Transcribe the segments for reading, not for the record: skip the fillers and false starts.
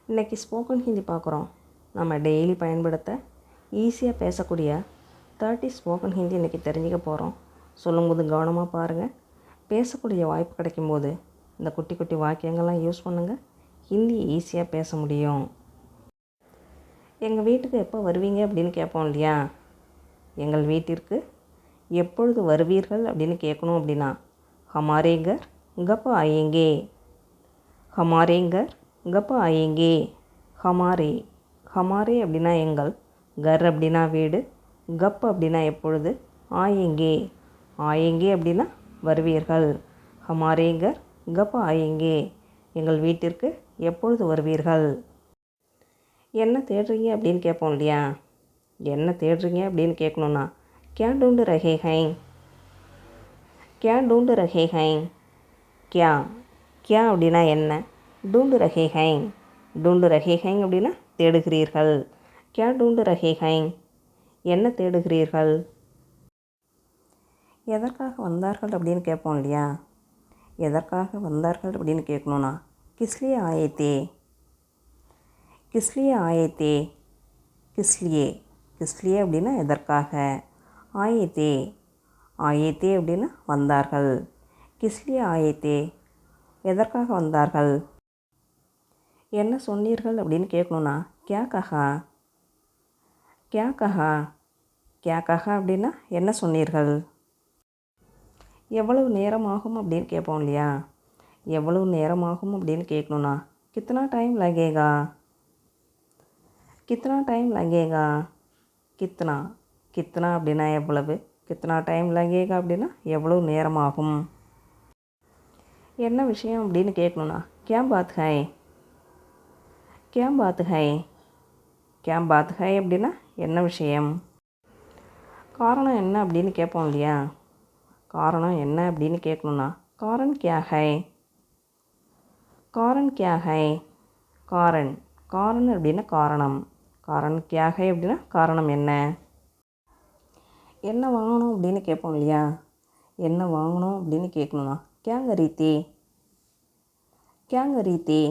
இன்றைக்கி ஸ்போக்கன் ஹிந்தி பார்க்குறோம். நம்ம டெய்லி பயன்படுத்த ஈஸியாக பேசக்கூடிய 30 ஸ்போக்கன் ஹிந்தி இன்றைக்கி தெரிஞ்சுக்க போகிறோம். சொல்லும்போது கவனமாக பாருங்கள். பேசக்கூடிய வாய்ப்பு கிடைக்கும்போது இந்த குட்டி குட்டி வாக்கியங்கள்லாம் யூஸ் பண்ணுங்கள். ஹிந்தி ஈஸியாக பேச முடியும். எங்கள் வீட்டுக்கு எப்போ வருவீங்க அப்படின்னு கேட்போம் இல்லையா? எங்கள் வீட்டிற்கு எப்பொழுது வருவீர்கள் அப்படின்னு கேட்கணும் அப்படின்னா ஹமாரே கர் கப் ஆயேங்கே, ஹமாரே கர் கப் ஆயேங்கே. ஹமாரே ஹமாரே அப்படின்னா எங்கள், கர் அப்படின்னா வீடு, கப் அப்படின்னா எப்பொழுது, ஆயேங்கே ஆயேங்கே அப்படின்னா வருவீர்கள். ஹமாரே கர் கப் ஆயேங்கே, எங்கள் வீட்டிற்கு எப்பொழுது வருவீர்கள். என்ன தேடுறீங்க அப்படின்னு கேட்போம் இல்லையா? என்ன தேடுறீங்க அப்படின்னு கேட்கணுன்னா கியா டூண்டு ரஹே ஹை, கியா டூண்டு ரஹே ஹை. கியா கியா அப்படின்னா என்ன, டூண்டு ரஹே ஹை, டூண்டு ரஹே ஹை அப்படின்னா தேடுகிறீர்கள். கியா டூண்டு ரஹே ஹை, என்ன தேடுகிறீர்கள். எதற்காக வந்தார்கள் அப்படின்னு கேட்போம் இல்லையா? எதற்காக வந்தார்கள் அப்படின்னு கேட்கணுன்னா கிஸ்லியே ஆயத்தே, கிஸ்லியே ஆயத்தே. கிஸ்லியே கிஸ்லியே அப்படின்னா எதற்காக, ஆயத்தே ஆயத்தே அப்படின்னா வந்தார்கள். கிஸ்லியே ஆயத்தே, எதற்காக வந்தார்கள். என்ன சொன்னீர்கள் அப்படின்னு கேட்கணுன்னா கியா கஹா, கியா கஹா. கியா கஹா அப்படின்னா என்ன சொன்னீர்கள். எவ்வளவு நேரமாகும் அப்படின்னு கேட்போம் இல்லையா? எவ்வளவு நேரமாகும் அப்படின்னு கேட்கணுன்னா கித்தனா டைம் லகேகா, கித்தனா டைம் லகேகா. கித்தனா கித்தனா அப்படின்னா எவ்வளவு, கித்தனா டைம் லகேகா அப்படின்னா எவ்வளவு நேரமாகும். என்ன விஷயம் அப்படின்னு கேட்கணுன்னா கியா பாத் ஹை, கியா பாத் ஹை. கியா பாத் ஹை அப்படின்னா என்ன விஷயம். காரணம் என்ன அப்படின்னு கேட்போம் இல்லையா? காரணம் என்ன அப்படின்னு கேட்கணுன்னா காரன் கியா ஹை, காரன் கியா ஹை. காரன் காரன் அப்படின்னா காரணம், காரன் கியா ஹை அப்படின்னா காரணம் என்ன. என்ன வாங்கணும் அப்படின்னு கேட்போம் இல்லையா? என்ன வாங்கணும் அப்படின்னு கேட்கணுன்னா கியாங்கரீத்தே, கியாங்கரீத்தே.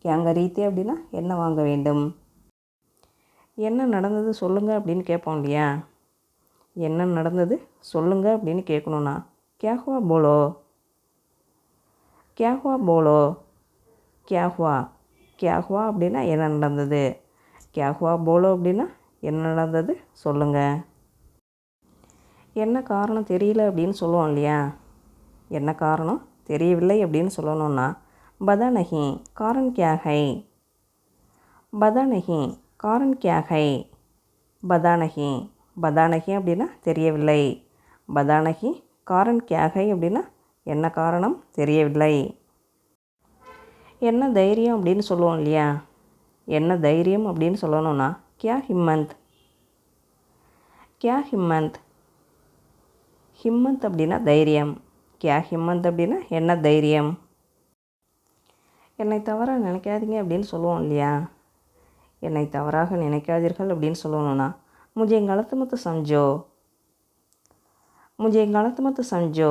கியாங்கரீத்தே அப்படின்னா என்ன வாங்க வேண்டும். என்ன நடந்தது சொல்லுங்கள் அப்படின்னு கேட்போம் இல்லையா? என்ன நடந்தது சொல்லுங்கள் அப்படின்னு கேட்கணுன்னா கியா ஹுவா போலோ, கியா ஹுவா போலோ. கியா ஹுவா கியா ஹுவா அப்படின்னா என்ன நடந்தது, கியா ஹுவா போலோ அப்படின்னா என்ன நடந்தது சொல்லுங்கள். என்ன காரணம் தெரியல அப்படின்னு சொல்லுவோம் இல்லையா? என்ன காரணம் தெரியவில்லை அப்படின்னு சொல்லணுன்னா பதா நஹி காரன் கியா ஹை, பதா நஹி காரன் கியா ஹை. பதா நஹி பதா நஹி அப்படின்னா தெரியவில்லை, பதா நஹி காரன் கியா ஹை அப்படின்னா என்ன காரணம் தெரியவில்லை. என்ன தைரியம் அப்படின்னு சொல்லுவோம் இல்லையா? என்ன தைரியம் அப்படின்னு சொல்லணுன்னா கியா ஹிம்மந்த், கியா ஹிம்மந்த். ஹிம்மந்த் அப்படின்னா தைரியம், கியா ஹிம்மந்த் அப்படின்னா என்ன தைரியம். என்னை தவறாக நினைக்காதீங்க அப்படின்னு சொல்லுவோம் இல்லையா? என்னை தவறாக நினைக்காதீர்கள் அப்படின்னு சொல்லணுன்னா முஜே கலத் மத் சம்ஜோ, முஜே கலத் மத் சம்ஜோ.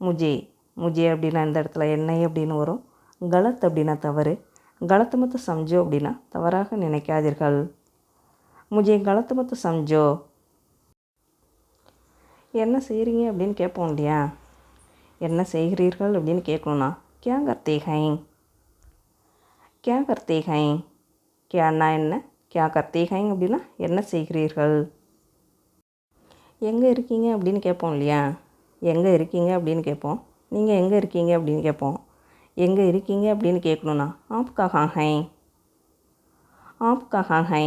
முஜே முஜே அப்படின்னா இந்த இடத்துல என்னை அப்படின்னு வரும். கலத் அப்படின்னா தவறு, கலத் மத் சம்ஜோ அப்படின்னா தவறாக நினைக்காதீர்கள். முஜே கலத் மத் சம்ஜோ. என்ன செய்கிறீங்க அப்படின்னு கேட்போம் இல்லையா? என்ன செய்கிறீர்கள் அப்படின்னு கேட்கணுன்னா கியா கர்த்தே ஹை, கியா கர்த்தே ஹை. கியான்னா என்ன, கியா கர்த்தே ஹை அப்படின்னா என்ன செய்கிறீர்கள். எங்கே இருக்கீங்க அப்படின்னு கேட்போம் இல்லையா? எங்கே இருக்கீங்க அப்படின்னு கேட்போம். நீங்கள் எங்கே இருக்கீங்க அப்படின்னு கேட்போம். எங்கே இருக்கீங்க அப்படின்னு கேட்கணுன்னா ஆப் கஹா ஹை, ஆப் கஹா ஹை.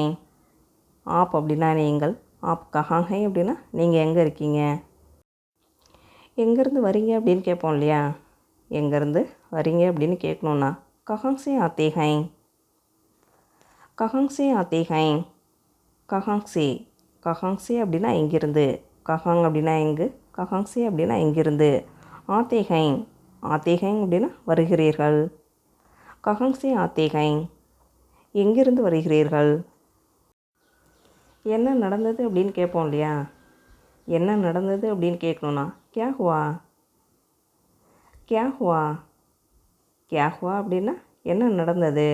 ஆப் அப்படின்னா நீங்கள், ஆப் கஹா ஹை அப்படின்னா நீங்கள் எங்கே இருக்கீங்க. எங்கேருந்து வரீங்க அப்படின்னு கேட்போம் இல்லையா? எங்கேருந்து வரீங்க அப்படின்னு கேட்கணுன்னா கஹாங் சே ஆத்தே ஹை, கஹாங் சே ஆத்தே ஹை. கஹாங் சே கஹாங் சே அப்படின்னா எங்கிருந்து, கஹாங் அப்படின்னா எங்கு, கஹாங் சே அப்படின்னா எங்கிருந்து. ஆத்தே ஹை ஆத்தே ஹை அப்படின்னா வருகிறீர்கள். கஹாங் சே ஆத்தே ஹை, எங்கிருந்து வருகிறீர்கள். என்ன நடந்தது அப்படின்னு கேட்போம் இல்லையா? என்ன நடந்தது அப்படின்னு கேட்கணுன்னா கியா ஹுவா, கியா ஹுவா. கியா ஹுவா அப்படின்னா என்ன நடந்தது.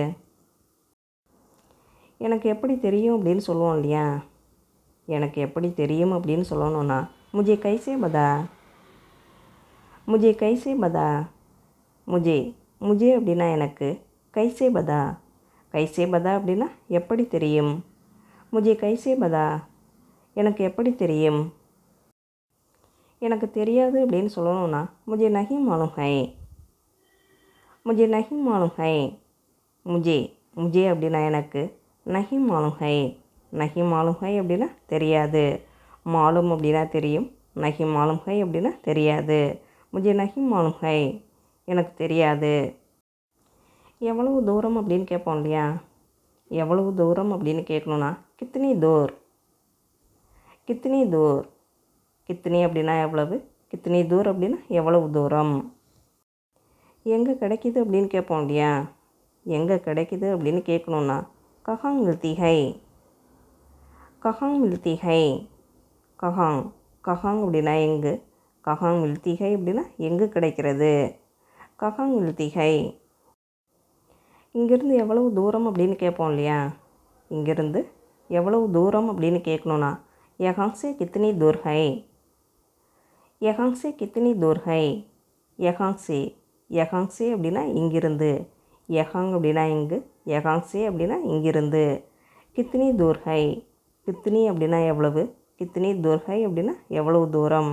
எனக்கு எப்படி தெரியும் அப்படின்னு சொல்லுவோம் இல்லையா? எனக்கு எப்படி தெரியும் அப்படின்னு சொல்லணுன்னா முஜே கைசே பதா, முஜே கைசே பதா. முஜே முஜே அப்படின்னா எனக்கு, கைசே பதா, கைசே பதா அப்படின்னா எப்படி தெரியும். முஜே கைசே பதா, எனக்கு எப்படி தெரியும். எனக்கு தெரியாது அப்படின்னு சொல்லணுன்னா முஜே நஹி மாலூம் ஹை, முஜே நஹி மாலூம் ஹை. முஜே முஜே அப்படின்னா எனக்கு, நஹி மாலூம் ஹை, நஹி மாலூம் ஹை அப்படின்னா தெரியாது. மாலும் அப்படின்னா தெரியும், நஹி மாலூம் ஹை அப்படின்னா தெரியாது. முஜே நஹி மாலூம் ஹை, எனக்கு தெரியாது. எவ்வளவு தூரம் அப்படின்னு கேட்போம் இல்லையா? எவ்வளவு தூரம் அப்படின்னு கேட்கணுன்னா கித்னி தூர், கித்னி தூர். கித்னி அப்படின்னா எவ்வளவு, கித்னி தூர் அப்படின்னா எவ்வளவு தூரம். எங்கே கிடைக்கிது அப்படின்னு கேட்போம் இல்லையா? எங்கே கிடைக்கிது அப்படின்னு கேட்கணுன்னா கஹாங் மில்தி ஹை, கஹாங் மில்தி ஹை. கஹாங் கஹாங் அப்படின்னா எங்கு, கஹாங் மில்தி ஹை அப்படின்னா எங்கு கிடைக்கிறது. கஹாங் மில்தி ஹை. இங்கேருந்து எவ்வளவு தூரம் அப்படின்னு கேட்போம் இல்லையா? இங்கேருந்து எவ்வளவு தூரம் அப்படின்னு கேட்கணுன்னா யஹாங் சே கித்னி தூர் ஹை, யஹாங் சே கித்னி தூர் ஹை. யஹாங் சே, யஹாங் சே அப்படின்னா இங்கிருந்து, யஹாங் அப்படின்னா இங்கு, யஹாங் சே அப்படின்னா இங்கிருந்து. கித்னி தூர் ஹை, கித்னி அப்படின்னா எவ்வளவு, கித்னி தூர் ஹை அப்படின்னா எவ்வளவு தூரம்.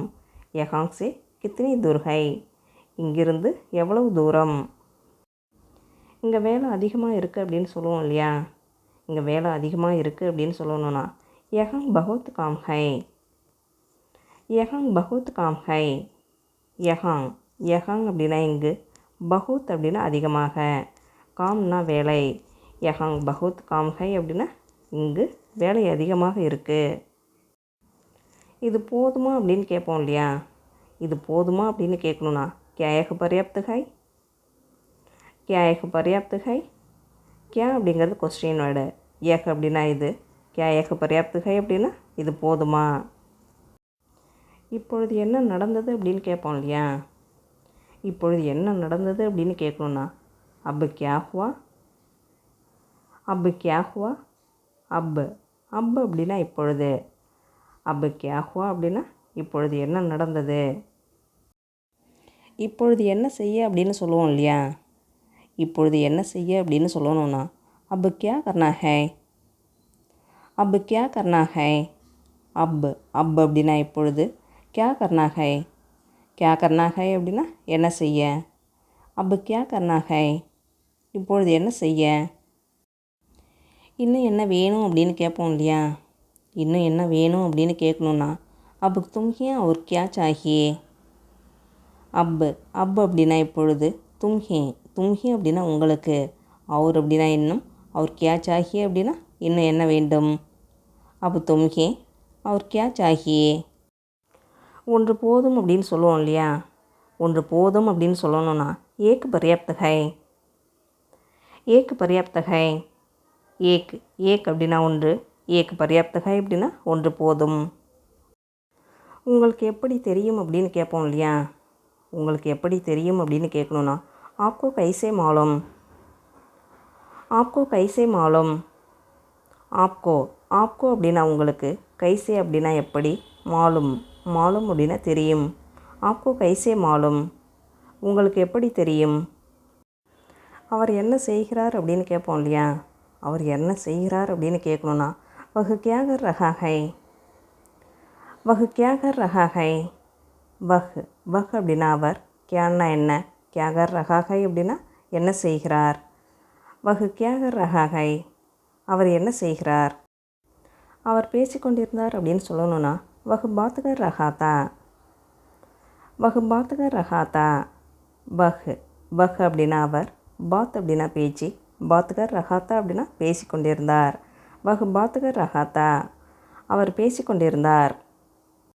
யஹாங் சே கித்னி தூர் ஹை, இங்கிருந்து எவ்வளவு தூரம். இங்கே வேலை அதிகமாக இருக்குது அப்படின்னு சொல்லுவோம் இல்லையா? இங்கே வேலை அதிகமாக இருக்குது அப்படின்னு சொல்லணுன்னா யஹாங் பஹுத் காம் ஹை, யஹாங் பஹுத் காம் ஹை. யஹாங் யஹாங் அப்படின்னா இங்கு, பஹுத் அப்படின்னா அதிகமாக, காம்னா வேலை. யஹாங் பஹுத் காம் ஹை அப்படின்னா இங்கு வேலை அதிகமாக இருக்குது. இது போதுமா அப்படின்னு கேட்போம் இல்லையா? இது போதுமா அப்படின்னு கேட்கணுன்னா கியா ஏக் பர்யாப்த் ஹை, கியா ஏக் பர்யாப்த் ஹை. கியா அப்படிங்கிறது கொஸ்டின் வேர்டு, ஏக் அப்படின்னா இது, கியா ஏக் பர்யாப்த் ஹை அப்படின்னா இது போதுமா. இப்பொழுது என்ன நடந்தது அப்படின்னு கேட்போம் இல்லையா? இப்பொழுது என்ன நடந்தது அப்படின்னு கேட்கணுன்னா அப் கியா ஹுவா, அப் கியா ஹுவா. அப் அப் அப்படின்னா இப்பொழுது, அப் கியா ஹுவா அப்படின்னா இப்பொழுது என்ன நடந்தது. இப்பொழுது என்ன செய்ய அப்படின்னு சொல்லுவோம் இல்லையா? இப்பொழுது என்ன செய்ய அப்படின்னு சொல்லணுன்னா அப் கியா கர்னா ஹை, அப் கியா கர்னா ஹை. அப் அப் அப்படின்னா இப்பொழுது, கியா கர்னா ஹை, கியா கர்னா ஹை அப்படின்னா என்ன செய்ய. அப் கியா கர்னா ஹை, இப்பொழுது என்ன செய்ய. இன்னும் என்ன வேணும் அப்படின்னு கேட்போம் இல்லையா? இன்னும் என்ன வேணும் அப்படின்னு கேட்கணுன்னா அப் தும்ஹே और क्या चाहिए. அப் அப் அப்படின்னா இப்பொழுது, தும்ஹே தும்ஹே அப்படின்னா உங்களுக்கு, அவர் அப்படின்னா இன்னும், और क्या चाहिए அப்படின்னா இன்னும் என்ன வேண்டும். அப் தும்ஹே और क्या चाहिए. ஒன்று போதும் அப்படின்னு சொல்லுவோம் இல்லையா? ஒன்று போதும் அப்படின்னு சொல்லணுன்னா ஏக் பர்யாப்த் ஹை, ஏக் பர்யாப்த் ஹை. ஏக் ஏக் அப்படின்னா ஒன்று, ஏக் பர்யாப்த் ஹை அப்படின்னா ஒன்று போதும். உங்களுக்கு எப்படி தெரியும் அப்படின்னு கேட்போம் இல்லையா? உங்களுக்கு எப்படி தெரியும் அப்படின்னு கேட்கணுன்னா ஆப்கோ கைசே மாலும், ஆப்கோ கைசே மாலும். ஆப்கோ ஆப்கோ அப்படின்னா உங்களுக்கு, கைசே அப்படின்னா எப்படி, மாலும் மாலும் அப்படின்னா தெரியும். ஆப்கோ கைசே மாலும், உங்களுக்கு எப்படி தெரியும். அவர் என்ன செய்கிறார் அப்படின்னு கேட்போம் இல்லையா? அவர் என்ன செய்கிறார் அப்படின்னு கேட்கணுன்னா வஹ் கியா கர் ரஹா ஹை, வஹ் கியா கர் ரஹா ஹை. வஹ் வஹ் அப்படின்னா அவர், கியான்னா என்ன, கியா கர் ரஹா ஹை அப்படின்னா என்ன செய்கிறார். வஹ் கியா கர் ரஹா ஹை, அவர் என்ன செய்கிறார். அவர் பேசிக்கொண்டிருந்தார் அப்படின்னு சொல்லணுன்னா வஹ் பாத் கர் ரஹா தா, வஹ் பாத் கர் ரஹா தா. வஹ் வஹ் அப்படின்னா அவர், பாத் அப்படின்னா பேச்சு, பாத் கர் ரஹா தா அப்படின்னா பேசிக்கொண்டிருந்தார். வஹ் பாத் கர் ரஹா தா, அவர் பேசிக்கொண்டிருந்தார்.